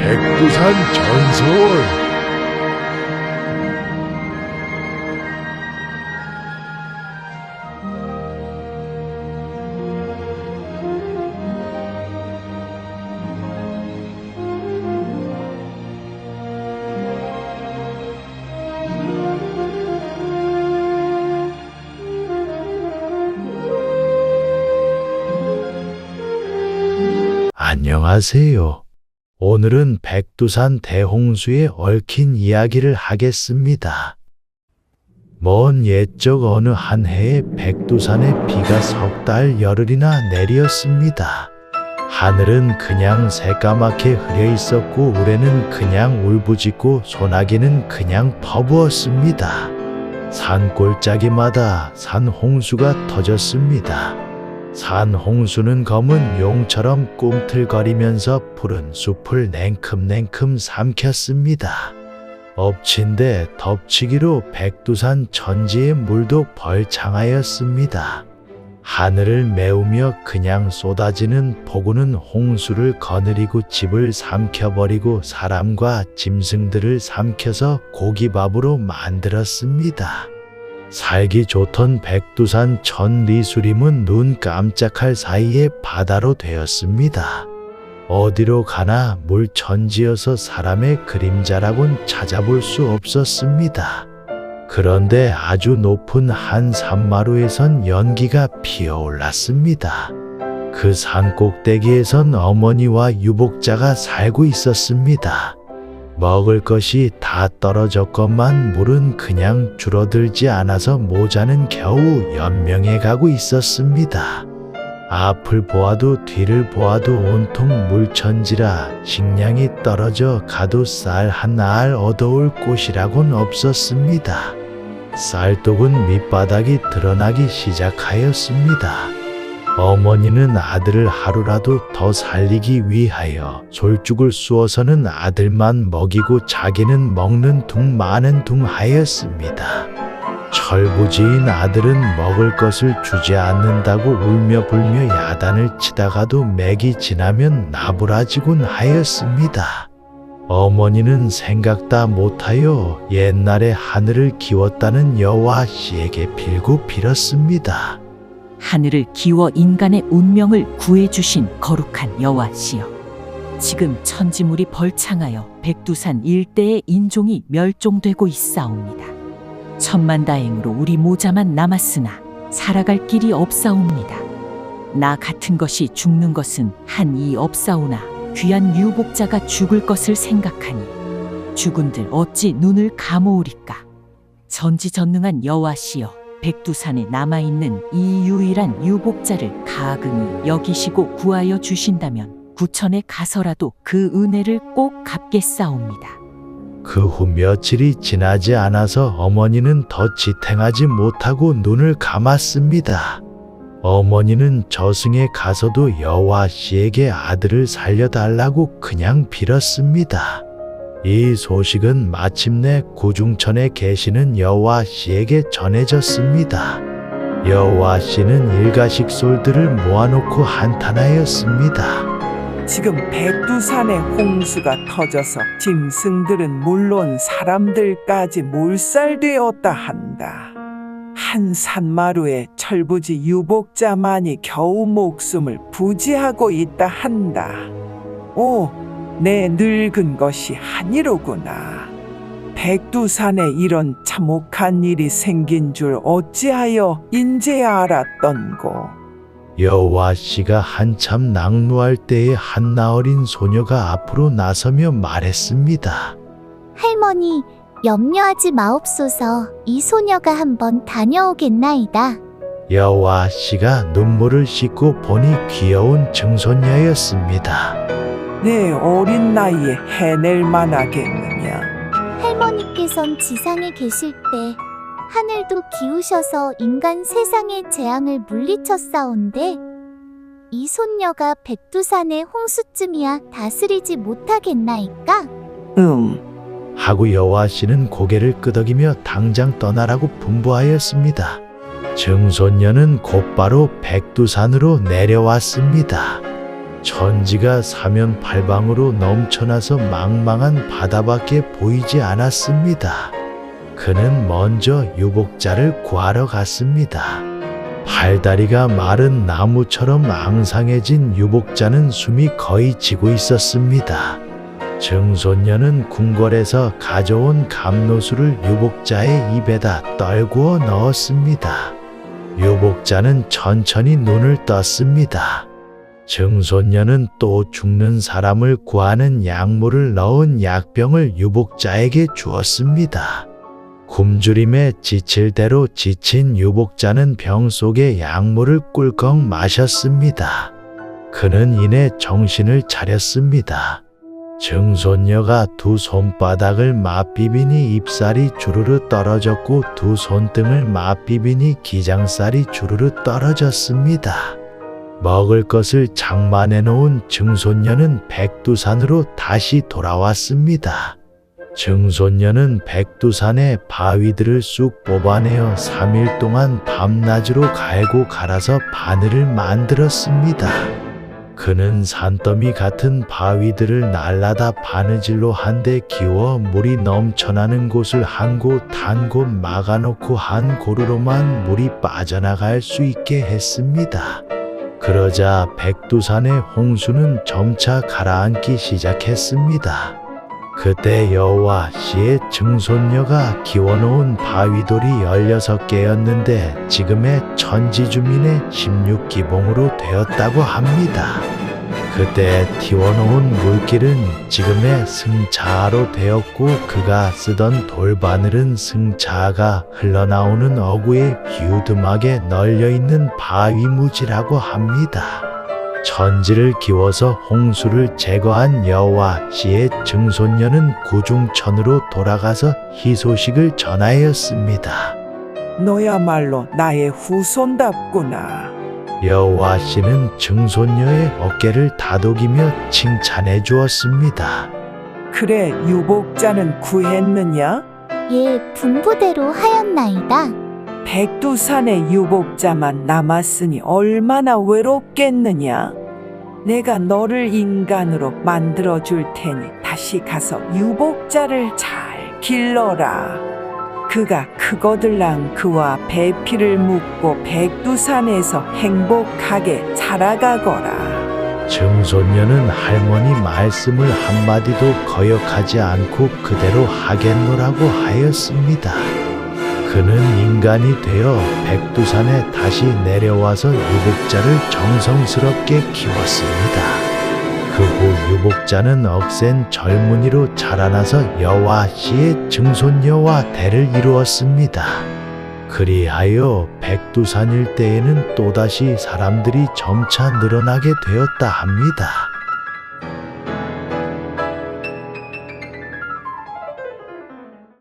백두산 전설. 안녕하세요. 오늘은 백두산 대홍수에 얽힌 이야기를 하겠습니다. 먼 옛적 어느 한 해에 백두산에 비가 석 달 열흘이나 내렸습니다. 하늘은 그냥 새까맣게 흐려 있었고 우레는 그냥 울부짖고 소나기는 그냥 퍼부었습니다. 산골짜기마다 산홍수가 터졌습니다. 산홍수는 검은 용처럼 꿈틀거리면서 푸른 숲을 냉큼냉큼 삼켰습니다. 엎친 데 덮치기로 백두산 천지의 물도 벌창하였습니다. 하늘을 메우며 그냥 쏟아지는 폭우는 홍수를 거느리고 집을 삼켜버리고 사람과 짐승들을 삼켜서 고기밥으로 만들었습니다. 살기 좋던 백두산 천리수림은 눈 깜짝할 사이에 바다로 되었습니다. 어디로 가나 물천지여서 사람의 그림자라곤 찾아볼 수 없었습니다. 그런데 아주 높은 한 산마루에선 연기가 피어올랐습니다. 그 산 꼭대기에선 어머니와 유복자가 살고 있었습니다. 먹을 것이 다 떨어졌건만 물은 그냥 줄어들지 않아서 모자는 겨우 연명해 가고 있었습니다. 앞을 보아도 뒤를 보아도 온통 물천지라 식량이 떨어져 가도 쌀 한 알 얻어올 곳이라곤 없었습니다. 쌀독은 밑바닥이 드러나기 시작하였습니다. 어머니는 아들을 하루라도 더 살리기 위하여 솔죽을 쑤어서는 아들만 먹이고 자기는 먹는 둥 마는 둥 하였습니다. 철부지인 아들은 먹을 것을 주지 않는다고 울며 불며 야단을 치다가도 맥이 지나면 나부라지곤 하였습니다. 어머니는 생각 다 못하여 옛날에 하늘을 기웠다는 여호와 씨에게 빌고 빌었습니다. 하늘을 기워 인간의 운명을 구해주신 거룩한 여호와시여, 지금 천지물이 벌창하여 백두산 일대의 인종이 멸종되고 있사옵니다. 천만다행으로 우리 모자만 남았으나 살아갈 길이 없사옵니다. 나 같은 것이 죽는 것은 한이 없사오나 귀한 유복자가 죽을 것을 생각하니 죽은들 어찌 눈을 감으오리까. 전지전능한 여호와시여, 백두산에 남아있는 이 유일한 유복자를 가긍히 여기시고 구하여 주신다면 구천에 가서라도 그 은혜를 꼭 갚겠사옵니다. 그 후 며칠이 지나지 않아서 어머니는 더 지탱하지 못하고 눈을 감았습니다. 어머니는 저승에 가서도 여호와 씨에게 아들을 살려달라고 그냥 빌었습니다. 이 소식은 마침내 구중천에 계시는 여호와 씨에게 전해졌습니다. 여호와 씨는 일가식 솔들을 모아놓고 한탄하였습니다. 지금 백두산에 홍수가 터져서 짐승들은 물론 사람들까지 몰살되었다 한다. 한 산마루에 철부지 유복자만이 겨우 목숨을 부지하고 있다 한다. 오, 내 늙은 것이 한이로구나. 백두산에 이런 참혹한 일이 생긴 줄 어찌하여 인제야 알았던고. 여호와 씨가 한참 낙노할 때에 한나 어린 소녀가 앞으로 나서며 말했습니다. 할머니, 염려하지 마옵소서. 이 소녀가 한번 다녀오겠나이다. 여호와 씨가 눈물을 씻고 보니 귀여운 증손녀였습니다. 내 어린 나이에 해낼 만하겠느냐. 할머니께선 지상에 계실 때 하늘도 기우셔서 인간 세상의 재앙을 물리쳤사온데 이 손녀가 백두산의 홍수쯤이야 다스리지 못하겠나이까? 하고 여호와 씨는 고개를 끄덕이며 당장 떠나라고 분부하였습니다. 증손녀는 곧바로 백두산으로 내려왔습니다. 천지가 사면팔방으로 넘쳐나서 망망한 바다밖에 보이지 않았습니다. 그는 먼저 유복자를 구하러 갔습니다. 팔다리가 마른 나무처럼 앙상해진 유복자는 숨이 거의 지고 있었습니다. 증손녀는 궁궐에서 가져온 감노수를 유복자의 입에다 떨구어 넣었습니다. 유복자는 천천히 눈을 떴습니다. 증손녀는 또 죽는 사람을 구하는 약물을 넣은 약병을 유복자에게 주었습니다. 굶주림에 지칠 대로 지친 유복자는 병 속의 약물을 꿀꺽 마셨습니다. 그는 이내 정신을 차렸습니다. 증손녀가 두 손바닥을 맞비비니 입살이 주르르 떨어졌고 두 손등을 맞비비니 기장살이 주르르 떨어졌습니다. 먹을 것을 장만해 놓은 증손녀는 백두산으로 다시 돌아왔습니다. 증손녀는 백두산의 바위들을 쑥 뽑아내어 3일 동안 밤낮으로 갈고 갈아서 바늘을 만들었습니다. 그는 산더미 같은 바위들을 날라다 바느질로 한데 기워 물이 넘쳐나는 곳을 한 곳 한 곳 막아놓고 한 고루로만 물이 빠져나갈 수 있게 했습니다. 그러자 백두산의 홍수는 점차 가라앉기 시작했습니다. 그때 여호와씨의 증손녀가 기워놓은 바위돌이 16개였는데 지금의 천지주민의 16기봉으로 되었다고 합니다. 그때 틔워놓은 물길은 지금의 승차로 되었고 그가 쓰던 돌바늘은 승차가 흘러나오는 어구에 유드막에 널려있는 바위무지라고 합니다. 천지를 기워서 홍수를 제거한 여호와씨의 증손녀는 구중천으로 돌아가서 희소식을 전하였습니다. 너야말로 나의 후손답구나. 여호와씨는 증손녀의 어깨를 다독이며 칭찬해 주었습니다. 그래, 유복자는 구했느냐? 예, 분부대로 하였나이다. 백두산의 유복자만 남았으니 얼마나 외롭겠느냐? 내가 너를 인간으로 만들어 줄 테니 다시 가서 유복자를 잘 길러라. 그가 크거들랑 그와 배피를 묻고 백두산에서 행복하게 살아가거라. 증손녀는 할머니 말씀을 한마디도 거역하지 않고 그대로 하겠노라고 하였습니다. 그는 인간이 되어 백두산에 다시 내려와서 유복자를 정성스럽게 키웠습니다. 그 후 유복자는 억센 젊은이로 자라나서 여호와씨의 증손녀와 대를 이루었습니다. 그리하여 백두산 일대에는 또다시 사람들이 점차 늘어나게 되었다 합니다.